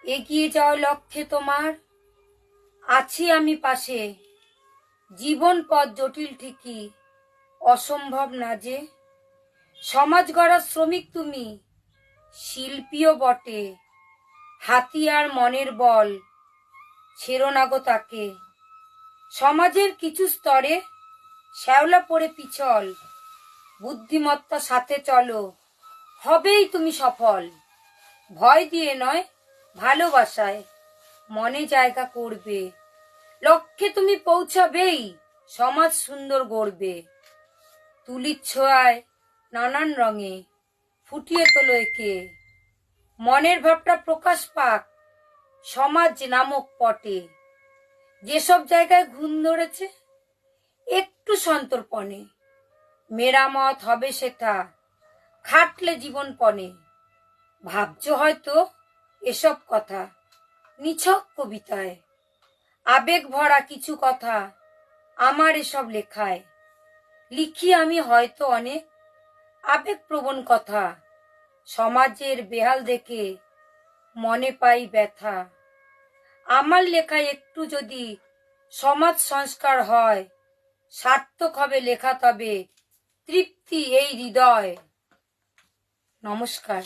এগিয়ে যাও লক্ষ্যে তোমার, আছি আমি পাশে। জীবন পথ জটিল ঠিকই, অসম্ভব না যে। সমাজ গড়ার শ্রমিক তুমি, শিল্পীও বটে। হাতিয়ার মনের বল, ছেড়ো না গো তাকে। সমাজের কিছু স্তরে শ্যাওলা পড়ে পিছল, বুদ্ধিমত্তা সাথে চলো, হবেই তুমি সফল। ভয় দিয়ে নয়, ভালোবাসায় মনে জায়গা করবে। লক্ষ্যে তুমি পৌঁছাবেই, সমাজ সুন্দর গড়বে। তুলির ছোঁয়ায় নানান রঙে ফুটিয়ে তোলো একে। মনের ভাবটা প্রকাশ পাক সমাজ নামক পটে। যেসব জায়গায় ঘুণ ধরেছে একটু সন্তর্পণে, মেরামত হবে সেটা খাটলে জীবনপণে। ভাবছো হয়তো এসব কথা নিছক কবিতায়, আবেগ ভরা কিছু কথা আমার এসব লেখায়। লিখি আমি হয়তো অনেক আবেগপ্রবণ কথা, সমাজের বেহাল দেখে মনে পাই ব্যথা। আমার লেখায় একটু যদি সমাজ সংস্কার হয়, সার্থক হবে লেখা, তবে তৃপ্তি এই হৃদয়। নমস্কার।